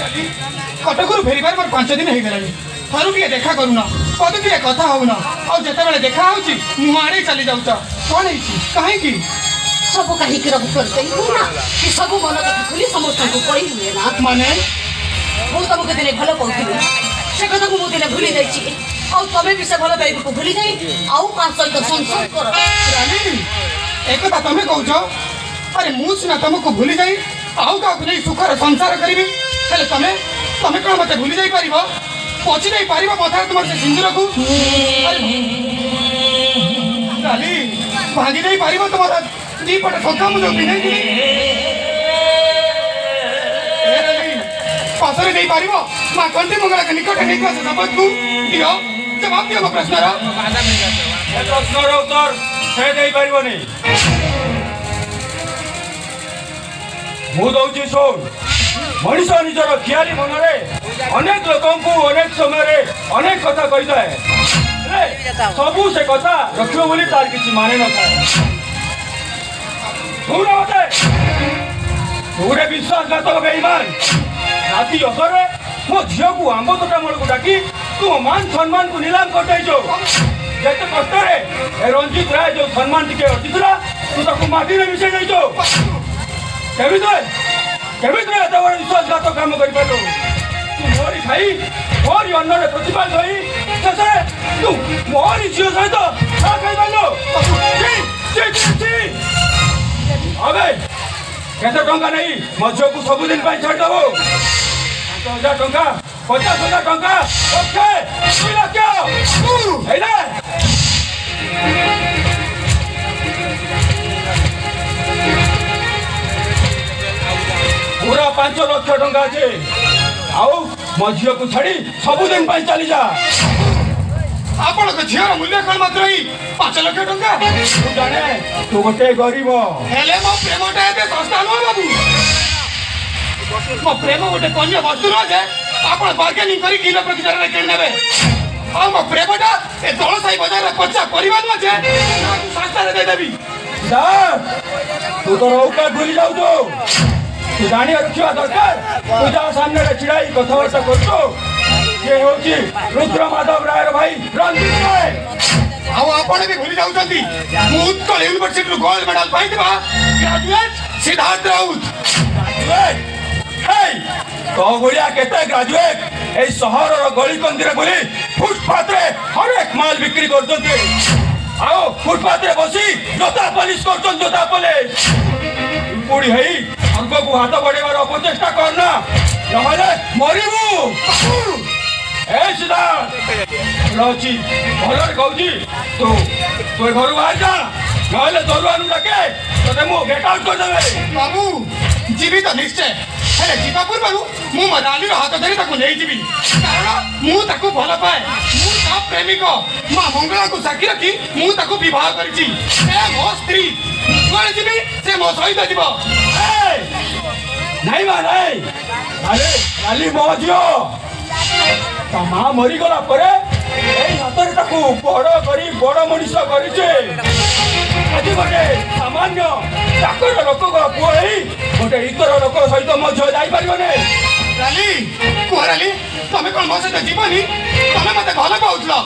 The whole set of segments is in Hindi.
कटक फेर 5 दिन हो गला थरु टे देखा करूना कद टे कथा होना और जिते बेले देखा होची मुआड़े चली जाऊच कौन है कहीं सब कहीं रब करते ना कि सब मन कथा खुली समस्त को कही हुए ना माने मु तुमको दिने भलो कहूली से कथा को मु दिने भूली जाइछि और तमे भी से भलो पाइब को भूली जाई आउ का सहित संसार कर रानी एक कथा तमे कहउछो अरे मु सिना तुमको भूली जाई आउ का नहीं सुखर संसार करिबी हेले तमे तमे कोन मते भूली जाई परिबो पछी नहीं पारिबो पथार तुमर से सिंदूर को डाली भागी नहीं पारिबो तुमर दी पट ठोका मु जो बिनै दिली ए डाली पासरे नहीं पारिबो मा कंटी मंगला के निकट नहीं को सबत को दियो जवाब दियो प्रश्न रो ए प्रश्न रो उत्तर से नहीं पारिबो नहीं मु दौची सुन मनीष निजर खियाली मन में अनेक लोक अनेक समय अनेक कथा कही थाए सबू से कथा रखियो बोली तार किसी माने न था तूरे विश्वासघातक बेईमान राति अगरे मो झील को आंब तोटा मूल को डाकी तू मान सम्मान को नीलाम कर जिते कष्ट रंजित राय जो सम्मान टी अर्जिला तू ताको माटी में मिसे जाइछो केमिति एत बड़ विश्वासघातक काम कर तू मोरी खाई मोरी अन्न प्रतिपाद होई तू मोरी झील सहित खाई पालो अबे केते टंका नहीं मो झील को सबुदिन छाड़देव 5,000 टंका 50,000 टंका ओके 2 लाख पूरा 5 लाख टंका अच्छे आउ मो झील को छाड़ी सबुदिन चली जा आपण झीर मूल्य कौन मात्र 5 लाख टंका जाने तू गोटे गरीब हेले मो प्रेमटा एते सस्ता न बाबू मो प्रेम गोटे कन्या वस्तु न जे आपण बार्गेनिंग करी किलो प्रति दर किन नेबे आ मो प्रेमटा ए दळ साई बाजार रे पचा परिवार न जे सस्ता रे दे देबी तू तो औकात भूली जाऊ तू जानी रखिया दरकार पूजा सामने छिड़ाई कथबार्ता करछो ये होची रुद्र माधव राय भाई रंजित राय आउ आपण भी भूली जाउछंती मु उत्कल यूनिवर्सिटी रो गोल्ड मेडल पाइतबा ग्रेजुएट सिद्धार्थ राउत ग्रेजुएट हे तो भलिया केते ग्रेजुएट ए शहर रो गली कंदिरे बोली फुटपाथ रे हर एक माल बिक्री करछंती आओ फुटपाथ रे बसी जोता पॉलिश करछन जोता पॉलिश पुड़ी हेई अंक को हाथ बढ़ेबार अपचेष्टा करना नहले मरिबू ए सीधा रची भलर कहूची तू घर बाहर जा नहले दरुआनु डाके तते मु गेट आउट कर देबे बाबू जीवित निश्चय हेले जीवा पूर्व मु मदाली रो हाथ धरी ताको नै जीवी कारण मु ताको भल पाए मु ता प्रेमिक मां मंगला को साक्षी रखी मु ताको विवाह करिची ए मो स्त्री कोन जीवी से मो सहित जीव नहीं माने अरे काली मजियो तो माँ मरी गला परे एई हातरे ताकू बड़ करी बड़ मनीष करिचे आज गोटे सामान्य चाकर लोक पुओ गोटे इतर लोक सहित मो झियो जाई परिबने राली कुहराली तमे कोन मो सहित जीवनी तमे मते भल पाउछलो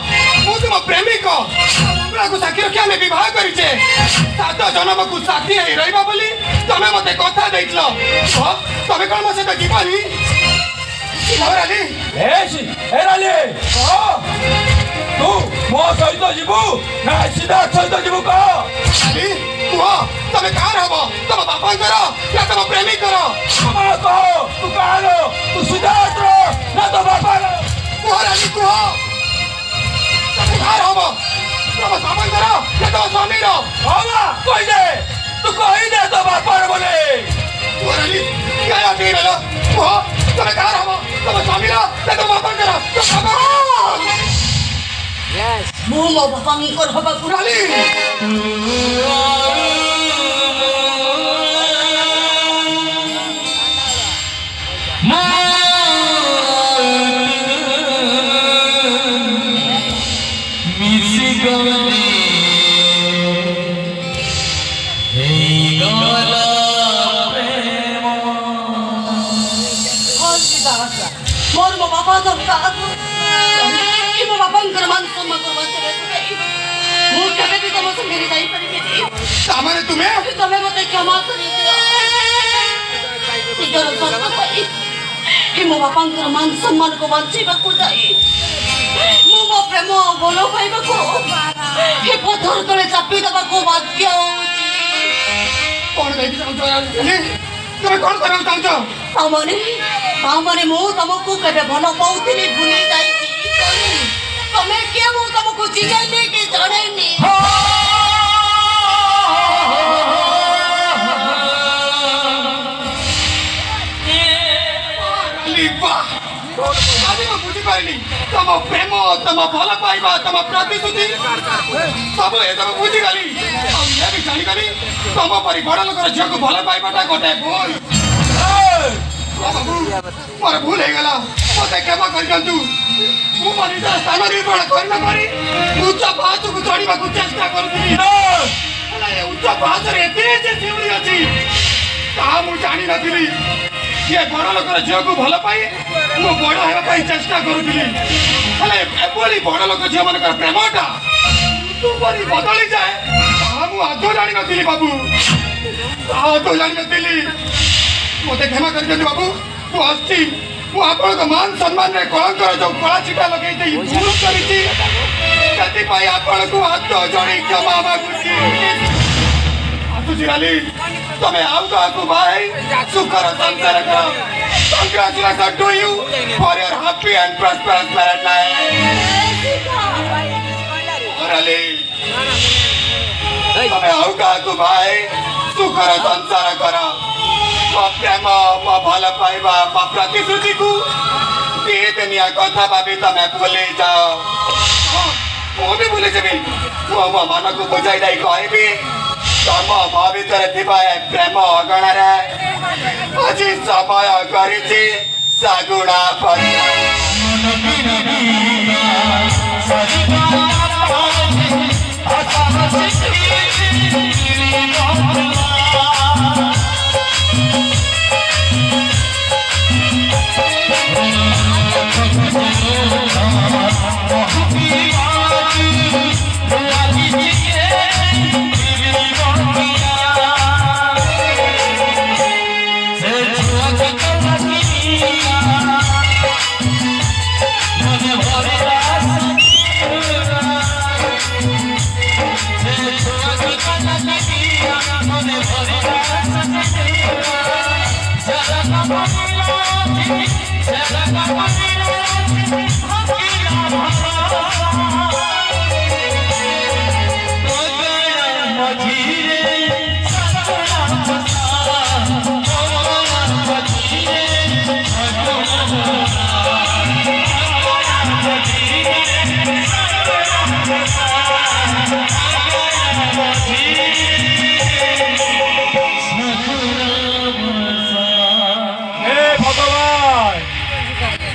मु तुम प्रेमिक मंगला को साक्षी रखी हमें विवाह करिचे 7 जन्म को साथी है रहिबा बोली तमे मते कथा दैछलो तमे कोन मो सहित जीवनी कुहराली ए राली तू मो सहित जीवु ना सिद्धार्थ सहित जीवु का राली कुह तमे कार हबो तम बापा करो या तम प्रेमिक करो कहो तू कार तू सिद्धार्थ ना तो बापा कुहराली कुह तमे कार हबो तम बापा करो या तम स्वामी रो बाबा कहि दे तो बापा रे बोले कुहराली क्या याद लो कुह तमे कार हबो तम स्वामी रो या तम बापा करो तो बाबा यस मु मो बापा मी कर हबा कुहराली ଦରକାର ମୋର ମୋ ବାପା ଦରକାର ମୋ ବାପାଙ୍କର ମାନ ସମ୍ମାନ କରିବା ମୁଁ କେବେ ବି ତମ ସାଙ୍ଗରେ ଯାଇପାରିବିନି ତାମାନେ ତୁମେ ମତେ କ୍ଷମା କରିଦିଅ ନିଜର ସ୍ୱାର୍ଥ ପାଇଁ ମୋ ବାପାଙ୍କର ମାନ ସମ୍ମାନକୁ ବଞ୍ଚିବାକୁ ଯାଇ ମୁଁ ମୋ ପ୍ରେମ ଭଲ ପାଇବାକୁ ପଥର ତଳେ ଚାପି ଦେବାକୁ ବାଧ୍ୟ ହଉଛି କଣ କହିବି ଚାହୁଁଛ ତୁମେ କଣ କରିବାକୁ ଚାହୁଁଛ ତାମାନେ ମୁଁ ତମକୁ କେବେ ଭଲ ପାଉଥିଲି ଭୁଲି ଯାଇଛି ତମେ କିଏ ମୁଁ ତମକୁ ଚିହ୍ନେଇନି କି ଜଣେଇନି ଆଜି ମୁଁ ବୁଝିପାରିଲି ତମ ପ୍ରେମ ତମ ଭଲ ପାଇବା ତମ ପ୍ରତିଶ୍ରୁତି ସବୁ ଏସବୁ ବୁଝିଗଲି ଆଉ ଇଏ ବି ଜାଣିଗଲି ତମ ପରି ବଡ଼ ଲୋକର ଝିଅକୁ ଭଲ ପାଇବାଟା ଗୋଟେ ଭୁଲ ମୋର ଭୁଲ ହେଇଗଲା ମତେ କ୍ଷମା କରିଦିଅନ୍ତୁ ମୁଁ ମୋ ନିଜର ସ୍ଥାନ ନିର୍ମାଣ କରିନପାରି ଉଚ୍ଚ ପାହାଚକୁ ଚଢ଼ିବାକୁ ଚେଷ୍ଟା କରୁଥିଲି ହେଲେ ଏ ଉଚ୍ଚ ପାହାଚରେ ଏତେ ଯେ ଶିଉଳି ଅଛି ତାହା ମୁଁ ଜାଣିନଥିଲି ये बड़ लोकर झील को भल पाई मु बड़ होगा चेष्टा करुली हेले एपरी बड़ लोक झील मान प्रेमटा तुमरी बदली जाए आदौ जानी नी बाबू आदौ जानी मत क्षमा कर बाबू मु आसी मुझे मान सम्मान में कलंकर जो कला छिटा लगे भूल कर हाथ जोड़ी क्षमा मागुची आसुची तमे आउ काकू भाई सुखर संसार करो congratulation to you for your happy and prosperous married life अरली तमे आउ काकू भाई सुखर संसार करो मो प्रेम मो भल पाइबा मो प्रतिश्रुति को ये दुनिया कथा भाभी तमे भूली जाओ मु भी भूली जाबी मो मन को बुझाई दई कहबी तम भीतर प्रेम अगणार आज समय करी सगुणा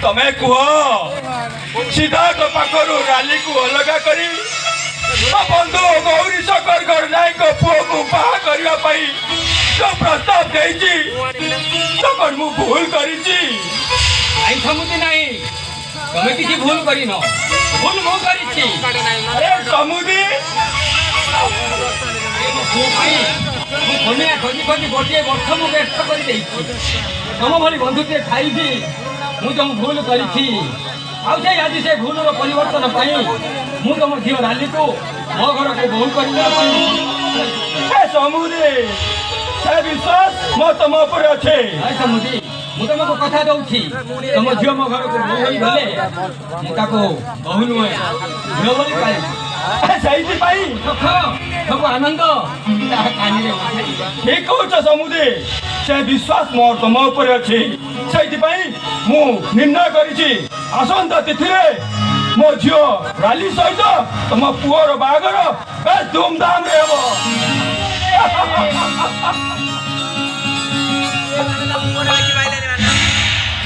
तमे कुह सिद्धार्थ पाखर राली को अलग करी बंधु गौरी शंकर गरनाई को पुओ को बाहा करने जो प्रस्ताव देती तक मु भूल करी समुदी नहीं तमें किसी भूल करी न भूल मु करी समुदी खोजिया खोजी खोजी गोटे वर्ष मु व्यस्त कर तुम भली बंधुटे खाई मु तुम भूल करी आज से भूल परिवर्तन मु तुम झील राली को मो घर को भूल कर समुदी से विश्वास मो तुम पर अच्छे समुदी मु तुमको कथा दूसरी तुम झील मो घर को बोल गले मुझे बहु नुहे झील बोली पाई सब आनंद ठीक कौच समुदी से विश्वास मोर तुम उपर अच्छे से मु निर्णय करी आसंता तिथि मो झील राली सहित तुम पुअर बाहागर बेस धूमधाम रे हम